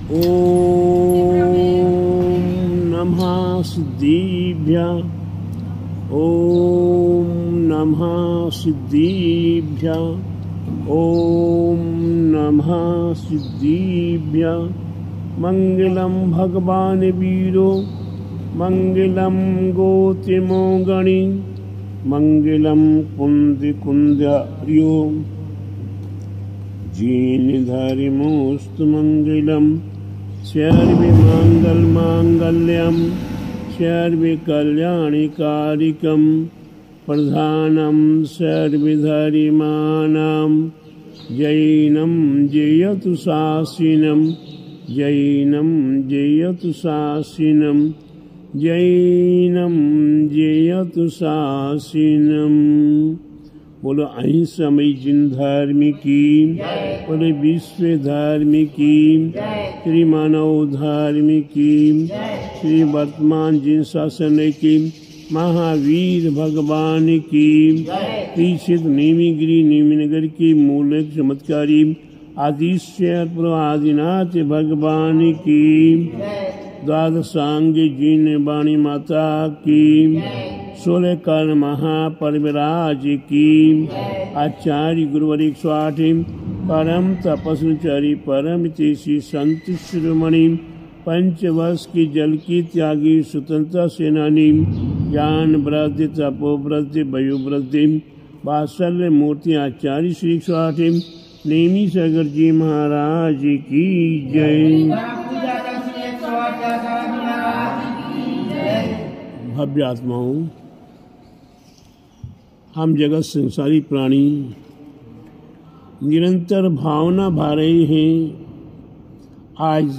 ओम नमः सिद्धिभ्यः। ओम नमः सिद्धिभ्यः। ओम नमः सिद्धिभ्यः। मंगलम भगवान वीरो मंगलम गोतिमो गणि मंगलम कुंद कुंद्यो जीन धर्मोस्तु मंगलम सर्वे मंगल मांगल्यम सर्वे कल्याणिकारिकम प्रधानम सर्वधर्माणां जैनं जयतु शासिनं जैनं जयतु शासिनं जैनं जयतु शासिनं। बोलो अहिंसामयी जिन धर्म की, बोलो विश्व धर्म की, श्री मानव धर्म की, श्री वर्तमान जिन शासन की, महावीर भगवान की, तीक्षित नेमिगिरी नेमिनगर की मूल चमत्कारी आदिश्वर आदिनाथ भगवान की, द्वादशांग जिन वाणी माता की, 16 कर्ण महापरिवराज की, आचार्य गुरुवर 108 परम तपस्वी परम तेजी संत शिरोमणि पंचवर्ष की जल की त्यागी स्वतंत्रता सेनानी ज्ञान वृद्धि तपोवृद्धि वयोवृद्धि वात्सल्य मूर्ति आचार्य श्री 108 नेमी सागर जी महाराज की जय। भव्य आत्माओं, हम जगत संसारी प्राणी निरंतर भावना भा रहे हैं। आज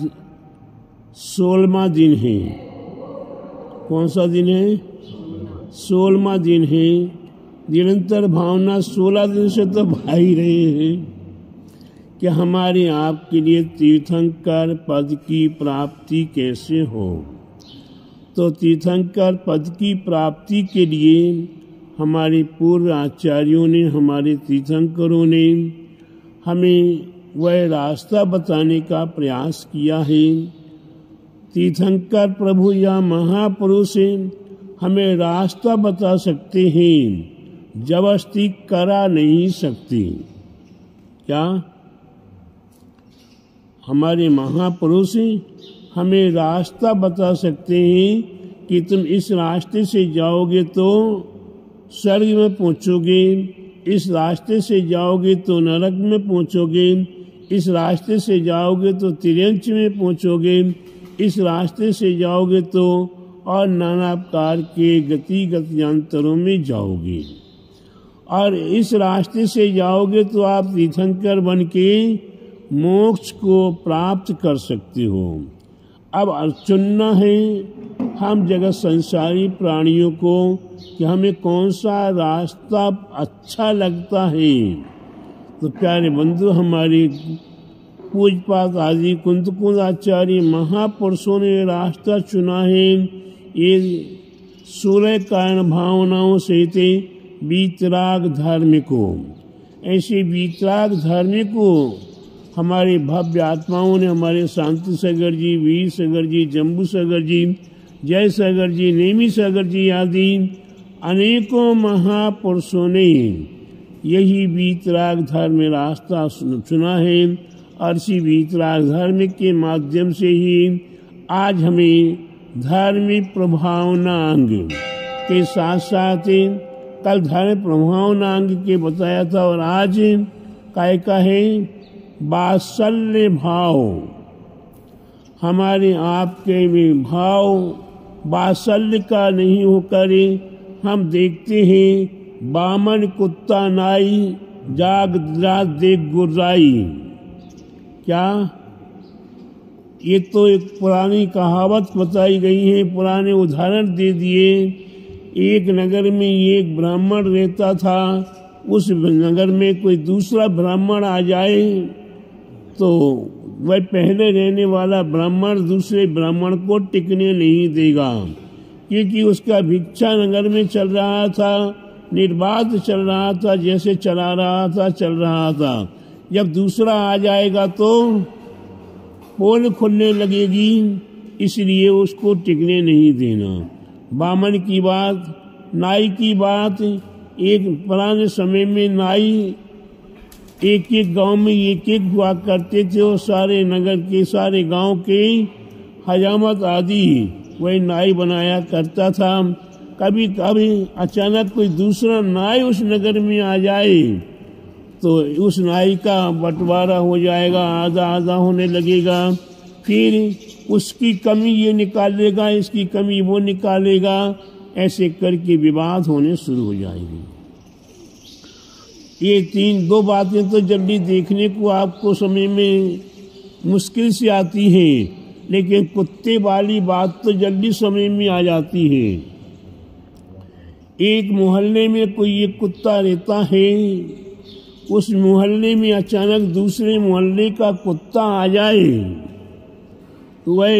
16वां दिन है। कौन सा दिन है? 16वां दिन है। निरंतर भावना 16 दिन से तो भा ही रहे हैं कि हमारे आपके लिए तीर्थंकर पद की प्राप्ति कैसे हो। तो तीर्थंकर पद की प्राप्ति के लिए हमारे पूर्व आचार्यों ने, हमारे तीर्थंकरों ने हमें वह रास्ता बताने का प्रयास किया है। तीर्थंकर प्रभु या महापुरुष हमें रास्ता बता सकते हैं, जबरदस्ती करा नहीं सकते। क्या हमारे महापुरुष हमें रास्ता बता सकते हैं कि तुम इस रास्ते से जाओगे तो स्वर्ग में पहुंचोगे, इस रास्ते से जाओगे तो नरक में पहुंचोगे, इस रास्ते से जाओगे तो तिरंच में पहुंचोगे, इस रास्ते से जाओगे तो और नाना प्रकार के गतिगत यंत्रों में जाओगे, और इस रास्ते से जाओगे तो आप तीर्थंकर बन के मोक्ष को प्राप्त कर सकते हो। अब चुनना है हम जगत संसारी प्राणियों को कि हमें कौन सा रास्ता अच्छा लगता है। तो प्यारे बंधु, हमारे पूजपात आदि कुंद आचार्य महापुरुषों ने रास्ता चुना है। ये 16 कारण भावनाओं सहित वीतराग धार्मिकों, ऐसे वीतराग धार्मिकों हमारे भव्य आत्माओं ने, हमारे शांति सागर जी, वीर सागर जी, जम्बू सागर जी, जय सागर जी, नेमी सागर जी आदि अनेकों महापुरुषों ने यही वीतराग धर्म रास्ता चुना है। और इसी वीतराग धर्म के माध्यम से ही आज हमें धार्मिक प्रभावनांग के साथ साथ कल धर्म प्रभावनांग के बताया था, और आज काय का है वात्सल्य भाव। हमारे आपके में भाव वात्सल्य का नहीं होकर हम देखते हैं बामन कुत्ता नाई जाग रात देख गुर्राई। क्या ये तो एक पुरानी कहावत बताई गई है, पुराने उदाहरण दे दिए। एक नगर में एक ब्राह्मण रहता था, उस नगर में कोई दूसरा ब्राह्मण आ जाए तो वह पहले रहने वाला ब्राह्मण दूसरे ब्राह्मण को टिकने नहीं देगा, क्योंकि उसका भिक्षा नगर में चल रहा था, निर्बाध चल रहा था, जैसे चला रहा था चल रहा था। जब दूसरा आ जाएगा तो पोल खुलने लगेगी, इसलिए उसको टिकने नहीं देना। बामन की बात, नाई की बात। एक पुराने समय में नाई एक एक गांव में एक एक हुआ करते थे और सारे नगर के सारे गांव के हजामत आदि वही नाई बनाया करता था। कभी कभी अचानक कोई दूसरा नाई उस नगर में आ जाए तो उस नाई का बंटवारा हो जाएगा, आधा आधा होने लगेगा। फिर उसकी कमी ये निकालेगा, इसकी कमी वो निकालेगा, ऐसे करके विवाद होने शुरू हो जाएगी। ये दो बातें तो जल्दी देखने को आपको समय में मुश्किल से आती हैं, लेकिन कुत्ते वाली बात तो जल्दी समय में आ जाती है। एक मोहल्ले में कोई एक कुत्ता रहता है, उस मोहल्ले में अचानक दूसरे मोहल्ले का कुत्ता आ जाए तो वह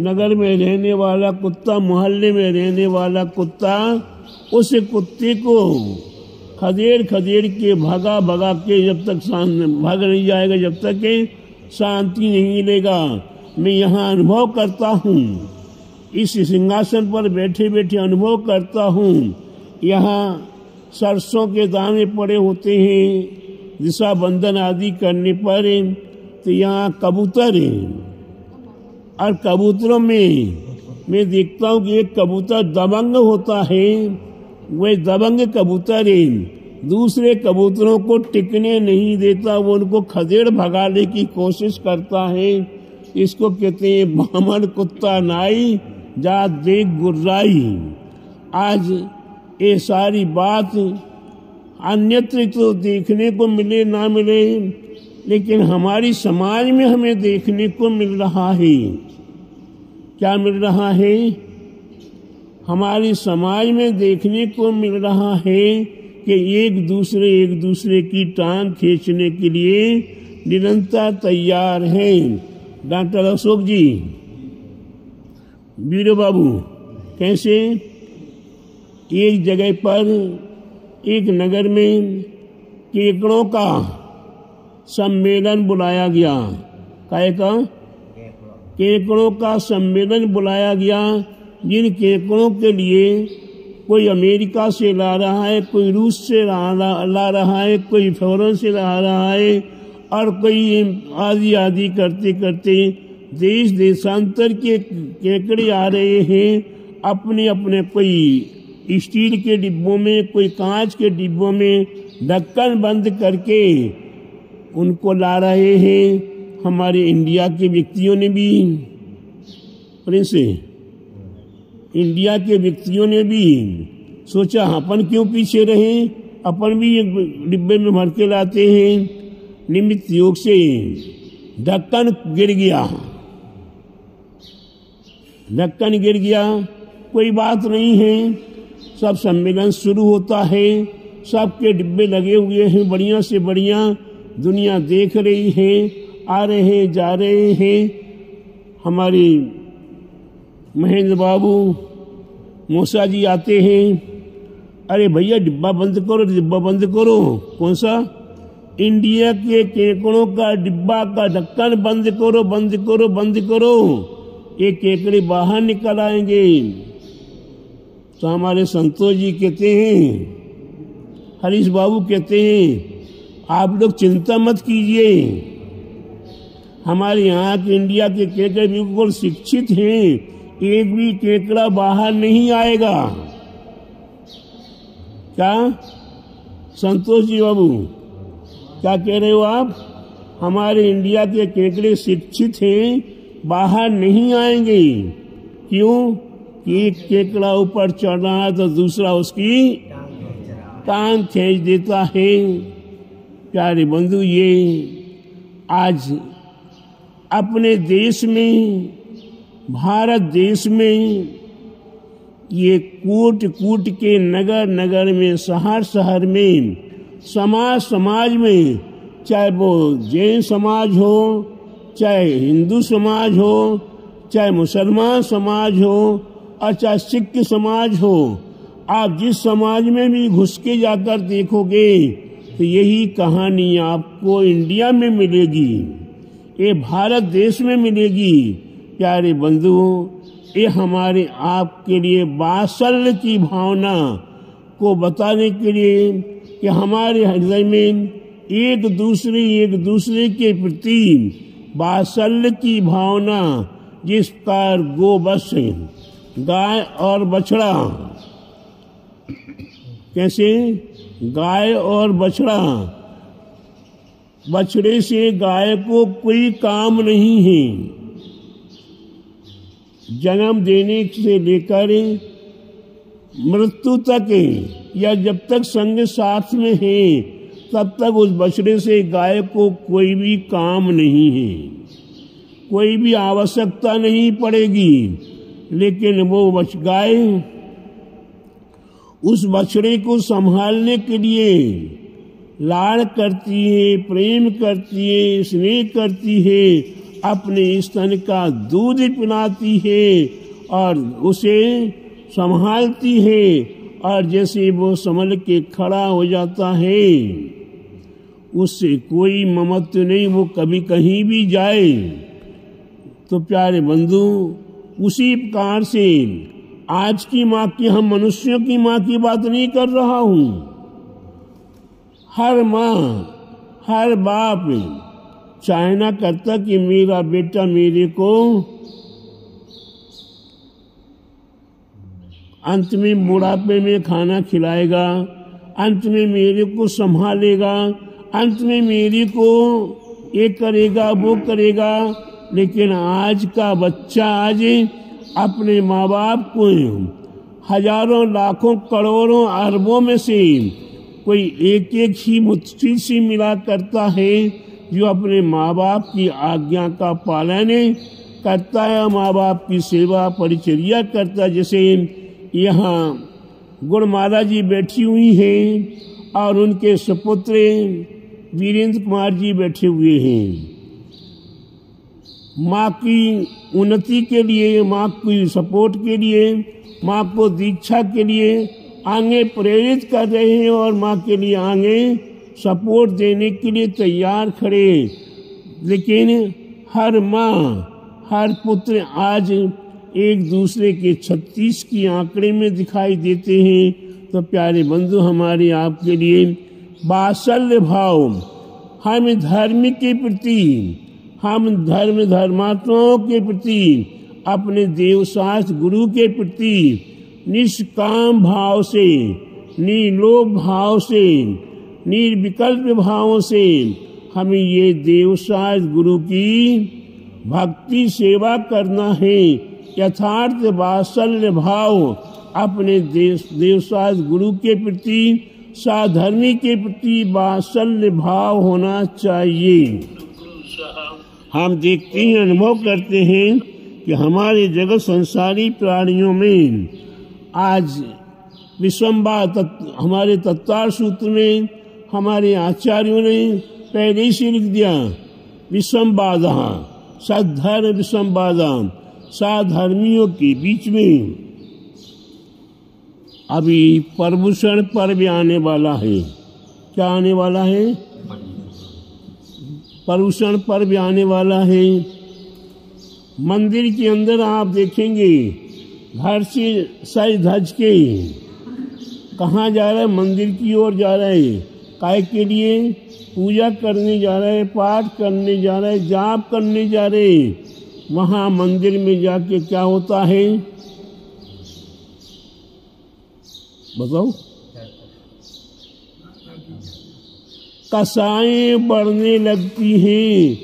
नगर में रहने वाला कुत्ता, मोहल्ले में रहने वाला कुत्ता उस कुत्ते को खदेड़ खदेड़ के भगा भगा के जब तक भाग नहीं जाएगा, जब तक के शांति नहीं मिलेगा। मैं यहाँ अनुभव करता हूँ, इस सिंहासन पर बैठे बैठे अनुभव करता हूँ। यहाँ सरसों के दाने पड़े होते हैं दिशा बंधन आदि करने पर, तो यहाँ कबूतर हैं और कबूतरों में मैं देखता हूँ कि एक कबूतर दबंग होता है। वह दबंग कबूतर है, दूसरे कबूतरों को टिकने नहीं देता, वो उनको खदेड़ भगाने की कोशिश करता है। इसको कहते हैं बामन कुत्ता नाई, जात देख गुर्राई। आज ये सारी बात अन्यत्र तो देखने को मिले ना मिले, लेकिन हमारी समाज में हमें देखने को मिल रहा है। क्या मिल रहा है? हमारी समाज में देखने को मिल रहा है कि एक दूसरे की टांग खींचने के लिए निरंतर तैयार हैं। डॉक्टर अशोक जी, वीरो बाबू, कैसे एक जगह पर एक नगर में केकड़ों का सम्मेलन बुलाया गया। काय का? केकड़ों का सम्मेलन बुलाया गया, जिन केकड़ों के लिए कोई अमेरिका से ला रहा है, कोई रूस से ला रहा है, कोई फौरन से ला रहा है, और कोई आदि आदि करते करते देश देशांतर के केकड़े आ रहे हैं। अपने अपने कोई स्टील के डिब्बों में, कोई कांच के डिब्बों में ढक्कन बंद करके उनको ला रहे हैं। हमारे इंडिया के व्यक्तियों ने भी, प्रिंस, इंडिया के व्यक्तियों ने भी सोचा अपन क्यों पीछे रहे, अपन भी एक डिब्बे में भर के लाते हैं। निमित्त योग से ढक्कन गिर गया, ढक्कन गिर गया, कोई बात नहीं है। सब सम्मेलन शुरू होता है, सबके डिब्बे लगे हुए हैं, बढ़िया से बढ़िया, दुनिया देख रही है, आ रहे हैं, जा रहे हैं। हमारे महेंद्र बाबू मूसा जी आते हैं, अरे भैया डिब्बा बंद करो, डिब्बा बंद करो। कौन सा? इंडिया के केकड़ों का डिब्बा का ढक्कन बंद करो, बंद करो, बंद करो, ये केकड़े बाहर निकल आएंगे। तो हमारे संतोष जी कहते हैं, हरीश बाबू कहते हैं, आप लोग चिंता मत कीजिए, हमारे यहाँ के इंडिया के केकड़े बिल्कुल शिक्षित हैं, एक भी केकड़ा बाहर नहीं आएगा। क्या संतोष जी बाबू, क्या कह रहे हो आप? हमारे इंडिया के केकड़े शिक्षित हैं, बाहर नहीं आएंगे। क्यों? कि एक केकड़ा ऊपर चढ़ रहा है तो दूसरा उसकी टांग खींच देता है। प्यारे बंधु, ये आज अपने देश में, भारत देश में, ये कूट कूट के नगर नगर में, शहर शहर में, समाज समाज में, चाहे वो जैन समाज हो, चाहे हिंदू समाज हो, चाहे मुसलमान समाज हो, और चाहे सिख समाज हो, आप जिस समाज में भी घुस के जाकर देखोगे तो यही कहानी आपको इंडिया में मिलेगी। ये भारत देश में मिलेगी। प्यारे बंधुओं, ये हमारे आपके लिए वात्सल्य की भावना को बताने के लिए कि हमारे हृदय में एक दूसरे के प्रति वात्सल्य की भावना, जिस प्रकार गोवत्स गाय और बछड़ा, कैसे गाय और बछड़ा, बछड़े से गाय को कोई काम नहीं है, जन्म देने से लेकर मृत्यु तक, या जब तक संग साथ में है तब तक उस बछड़े से गाय को कोई भी काम नहीं है, कोई भी आवश्यकता नहीं पड़ेगी। लेकिन वो गाय उस बछड़े को संभालने के लिए लाड़ करती है, प्रेम करती है, स्नेह करती है, अपने स्तन का दूध पिलाती है और उसे संभालती है। और जैसे वो संभल के खड़ा हो जाता है, उससे कोई ममत्व नहीं, वो कभी कहीं भी जाए। तो प्यारे बंधु, उसी प्रकार से आज की माँ की, हम मनुष्यों की माँ की बात नहीं कर रहा हूँ, हर माँ, हर बाप चाहना करता कि मेरा बेटा मेरे को अंत में बुढ़ापे में खाना खिलाएगा, अंत में मेरे को संभालेगा, अंत में मेरे को ये करेगा वो करेगा। लेकिन आज का बच्चा आज अपने माँ बाप को हजारों लाखों करोड़ों अरबों में से कोई एक एक ही मुट्ठी से मिला करता है, जो अपने माँ बाप की आज्ञा का पालन करता है, माँ बाप की सेवा परिचर्या करता है। जैसे यहाँ गुणमाला जी बैठी हुई हैं और उनके सुपुत्र वीरेंद्र कुमार जी बैठे हुए हैं। माँ की उन्नति के लिए, माँ की सपोर्ट के लिए, माँ को दीक्षा के लिए आगे प्रेरित कर रहे हैं और माँ के लिए आगे सपोर्ट देने के लिए तैयार खड़े। लेकिन हर माँ, हर पुत्र आज एक दूसरे के 36 की आंकड़े में दिखाई देते हैं। तो प्यारे बंधु, हमारे आपके लिए वात्सल्य भाव, हम धर्म के प्रति, हम धर्मात्माओं के प्रति, अपने देवशास्त्र गुरु के प्रति निष्काम भाव से, निर्लोभ भाव से, निर्विकल्प भाव से हमें ये देवशास्त्र गुरु की भक्ति सेवा करना है। यथार्थ वात्सल्य भाव अपने देवशास्त्र गुरु के प्रति, साधर्मी के प्रति वात्सल्य भाव होना चाहिए। हम देखते हैं, अनुभव करते हैं कि हमारे जगत संसारी प्राणियों में आज विश्वम्बाद, हमारे तत्वार सूत्र में हमारे आचार्यों ने पहले ही से लिख दिया, विश्वम्बादा सद्धर्म विश्वम्बादा, साधर्मियों के बीच में अभी प्रभूषण पर्व आने वाला है। क्या आने वाला है? प्रभूषण पर्व आने वाला है। मंदिर के अंदर आप देखेंगे घर से सज धज के कहाँ जा रहा है? मंदिर की ओर जा रहा है। काय के लिए? पूजा करने जा रहे हैं, पाठ करने जा रहे हैं, जाप करने जा रहे हैं। वहाँ मंदिर में जाके क्या होता है बताओ? कसाएं बढ़ने लगती हैं।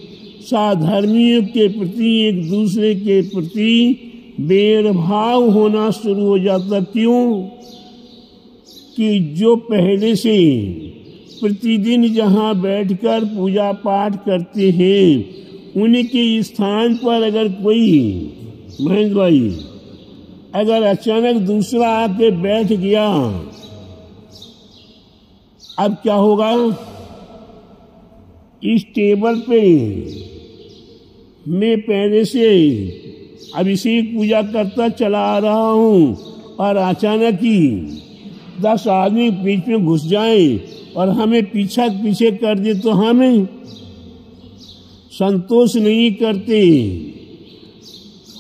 साधर्मियों के प्रति, एक दूसरे के प्रति भेदभाव होना शुरू हो जाता। क्यों? कि जो पहले से प्रतिदिन जहाँ बैठकर पूजा पाठ करते हैं, उनके स्थान पर अगर कोई, महेंद्र भाई, अगर अचानक दूसरा आके बैठ गया, अब क्या होगा? इस टेबल पे मैं पहले से अभिषेक पूजा करता चला आ रहा हूँ और अचानक ही 10 आदमी बीच में घुस जाए और हमें पीछे कर दे, तो हमें संतोष नहीं करते।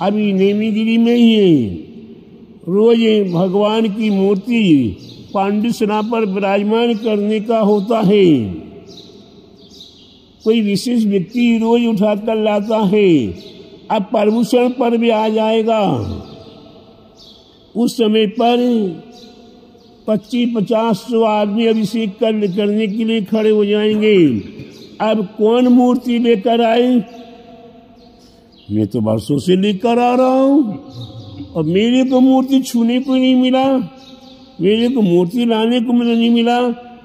अभी नेमीगिरी में ही रोज भगवान की मूर्ति पांडुसना पर विराजमान करने का होता है। कोई विशेष व्यक्ति रोज उठाकर लाता है। अब प्रभूषण पर्व आ जाएगा, उस समय पर 25-50 आदमी अभिषेक करने के लिए खड़े हो जाएंगे। अब कौन मूर्ति लेकर आए? मैं तो वर्षों से लेकर आ रहा हूं और मेरे को मूर्ति छूने को नहीं मिला, मेरे को मूर्ति लाने को मुझे नहीं मिला।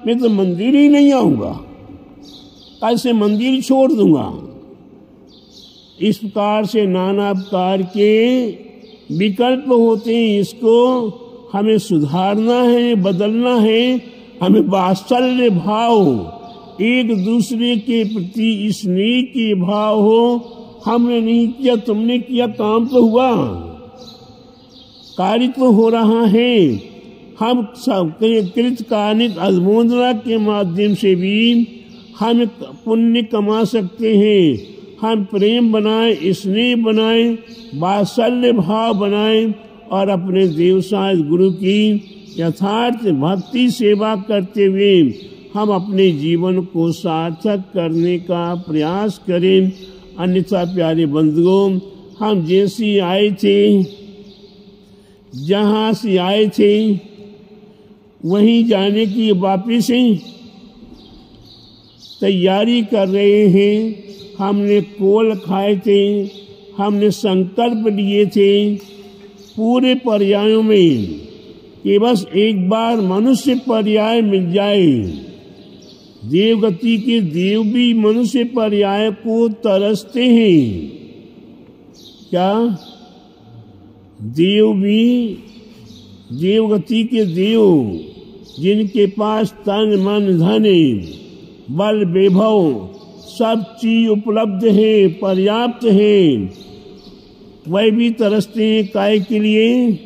मैं तो मंदिर ही नहीं आऊंगा, ऐसे मंदिर छोड़ दूंगा। इस प्रकार से नाना प्रकार के विकल्प होते हैं। इसको हमें सुधारना है, बदलना है। हमें वात्सल्य भाव, एक दूसरे के प्रति स्नेह के भाव हो। हमने नहीं किया, तुमने किया, काम तो हुआ, कार्य तो हो रहा है। हम कृतकार्यिक अनुमोदना के माध्यम से भी हम पुण्य कमा सकते हैं। हम प्रेम बनाएं, स्नेह बनाएं, वात्सल्य भाव बनाएं और अपने देवसाय गुरु की यथार्थ भक्ति सेवा करते हुए हम अपने जीवन को सार्थक करने का प्रयास करें। अन्यथा प्यारे बंधुओं, हम जैसे आए थे, जहाँ से आए थे वहीं जाने की वापिस तैयारी कर रहे हैं। हमने कोल खाए थे, हमने संकल्प लिए थे पूरे पर्यायों में कि बस एक बार मनुष्य पर्याय मिल जाए। देवगति के देव भी मनुष्य पर्याय को तरसते हैं। क्या देव भी, देवगति के देव जिनके पास तन मन धन बल वैभव सब चीज उपलब्ध है, पर्याप्त है, वह भी तरसते हैं काय के लिए?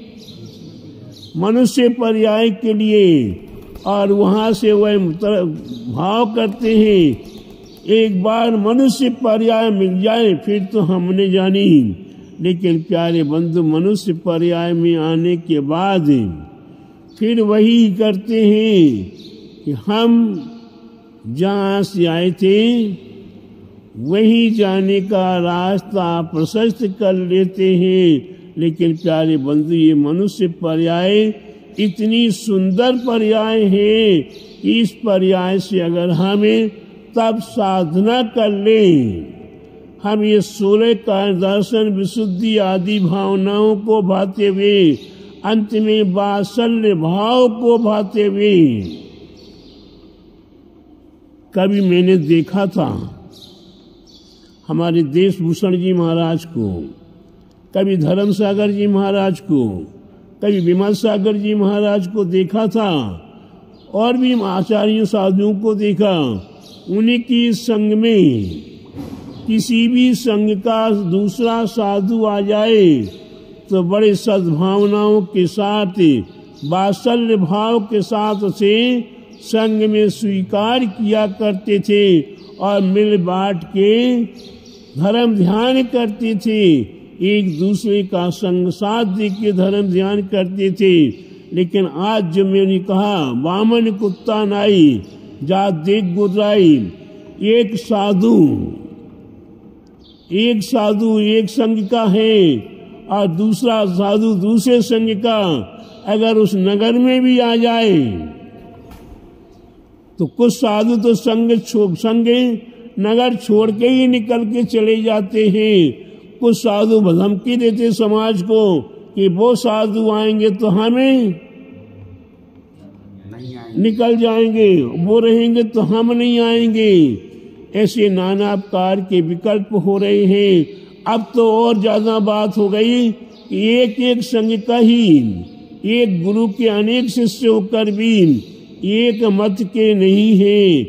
मनुष्य पर्याय के लिए। और वहाँ से वह भाव करते हैं एक बार मनुष्य पर्याय मिल जाए फिर तो हमने जानी। लेकिन प्यारे बंधु, मनुष्य पर्याय में आने के बाद फिर वही करते हैं कि हम जहाँ से आए थे वही जाने का रास्ता प्रशस्त कर लेते हैं। लेकिन प्यारे बंधु, ये मनुष्य पर्याय इतनी सुंदर पर्याय है कि इस पर्याय से अगर हमें तब साधना कर लें, हम ये 16 का दर्शन विशुद्धि आदि भावनाओं को भाते हुए अंत में वात्सल्य भाव को भाते हुए, कभी मैंने देखा था हमारे देशभूषण जी महाराज को, कभी धर्म सागर जी महाराज को, कभी विमल सागर जी महाराज को देखा था और भी आचार्यों साधुओं को देखा। उन्हीं की संग में किसी भी संग का दूसरा साधु आ जाए तो बड़े सद्भावनाओं के साथ, वात्सल्य भाव के साथ से संग में स्वीकार किया करते थे और मिल बांट के धर्म ध्यान करते थे। एक दूसरे का संग साथ दे के धर्म ध्यान करते थे। लेकिन आज जो मैंने कहा, वामन कुत्ता नाई जात देख गुर्राई, एक साधु एक संग का है और दूसरा साधु दूसरे संग का अगर उस नगर में भी आ जाए तो कुछ साधु तो संग नगर छोड़ के ही निकल के चले जाते हैं। कुछ साधु धमकी देते समाज को कि वो साधु आएंगे तो हमें निकल जाएंगे, वो रहेंगे तो हम नहीं आएंगे। ऐसे नाना प्रकार के विकल्प हो रहे हैं। अब तो और ज्यादा बात हो गई कि एक एक संघ का ही, एक गुरु के अनेक शिष्य होकर भी एक मत के नहीं है।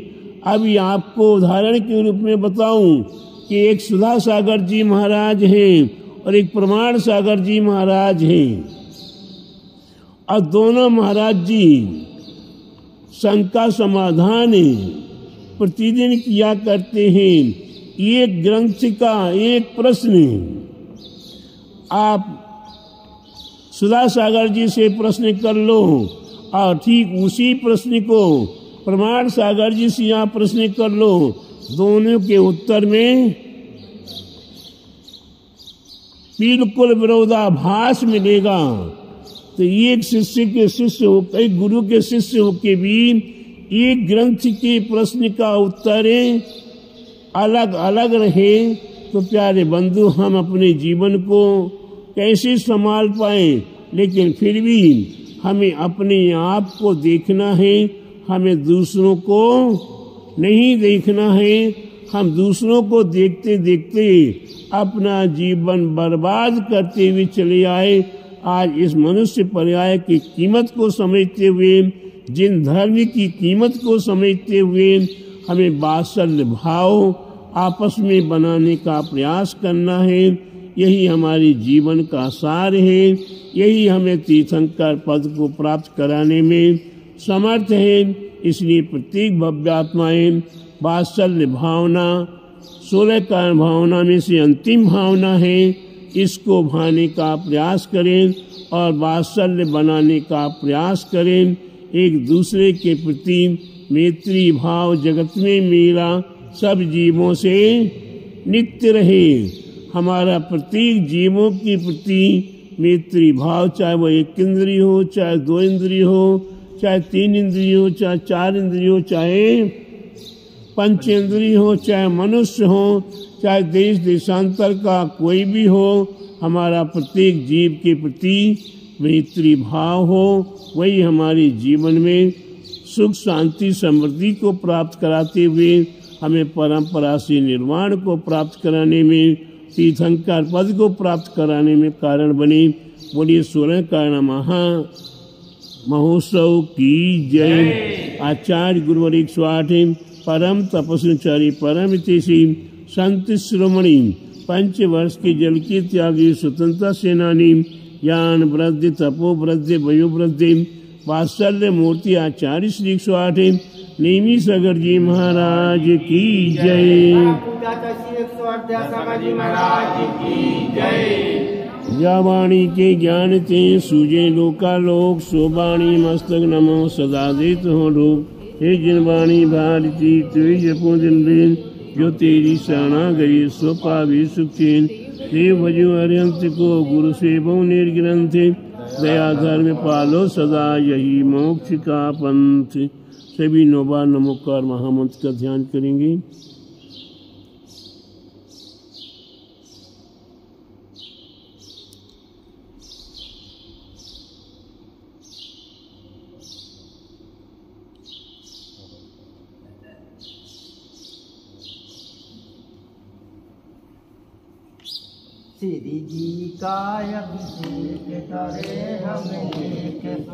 अभी आपको उदाहरण के रूप में बताऊं कि एक सुधा सागर जी महाराज हैं और एक प्रमाण सागर जी महाराज हैं, और दोनों महाराज जी संघ का समाधान प्रतिदिन किया करते हैं। एक ग्रंथ का एक प्रश्न आप सुधा सागर जी से प्रश्न कर लो और ठीक उसी प्रश्न को प्रमाण सागर जी से यहाँ प्रश्न कर लो, दोनों के उत्तर में बिल्कुल विरोधाभास मिलेगा। तो एक शिष्य के शिष्य हो, एक गुरु के शिष्य हो के भी एक ग्रंथ के प्रश्न का उत्तर अलग अलग रहे तो प्यारे बंधु हम अपने जीवन को कैसे संभाल पाए। लेकिन फिर भी हमें अपने आप को देखना है, हमें दूसरों को नहीं देखना है। हम दूसरों को देखते देखते अपना जीवन बर्बाद करते हुए चले आए। आज इस मनुष्य पर्याय की कीमत को समझते हुए, जिन धर्म की कीमत को समझते हुए हमें वात्सल्य भाव आपस में बनाने का प्रयास करना है। यही हमारे जीवन का सार है, यही हमें तीर्थंकर पद को प्राप्त कराने में समर्थ है। इसलिए प्रत्येक भव्यात्माएं वात्सल्य भावना 16 कारण भावना में से अंतिम भावना है, इसको भाने का प्रयास करें और वात्सल्य बनाने का प्रयास करें। एक दूसरे के प्रति मैत्री भाव जगत में मेरा सब जीवों से नित्य रहे। हमारा प्रत्येक जीवों के प्रति मैत्री भाव, चाहे वो एक इंद्रिय हो, चाहे 2 इंद्रिय हो, चाहे 3 इंद्रिय हो, चाहे 4 इंद्रिय हो, चाहे पंचेंद्रिय हो, चाहे मनुष्य हो, चाहे देश देशांतर का कोई भी हो, हमारा प्रत्येक जीव के प्रति मैत्री भाव हो। वही हमारे जीवन में सुख शांति समृद्धि को प्राप्त कराते हुए हमें परंपरा से निर्वाण को प्राप्त कराने में, तीर्थंकर पद को प्राप्त कराने में कारण बने। बोलिए 16 कारण महोत्सव की जय। आचार्य गुरुवर 108 परम तपस्विचारी परम हितैषी संत शिरोमणि 5 वर्ष के जल के त्यागी स्वतंत्रता सेनानी ज्ञान वृद्धि तपो वृद्धि वयो वृद्धि वात्सल्य मूर्ति आचार्य श्री 108 नेमी सागर जी महाराज की जय। या वाणी के ज्ञान ते सूजे लोकालोक, सोबाणी मस्तक नमो सदा देत हो लोक। हे जिन वाणी भारती तुझ जपो दिन दिन, जो तेरी शरणा गई सो पावी सुख चैन। देव भजो अरिहंत को गुरु सेवो निर्ग्रंथ, दया धर्म पालो सदा यही मोक्ष का पंथ। सभी 9 बार नमोकार महामंत्र का ध्यान करेंगे। श्री जी का अभिषेक करे हमें।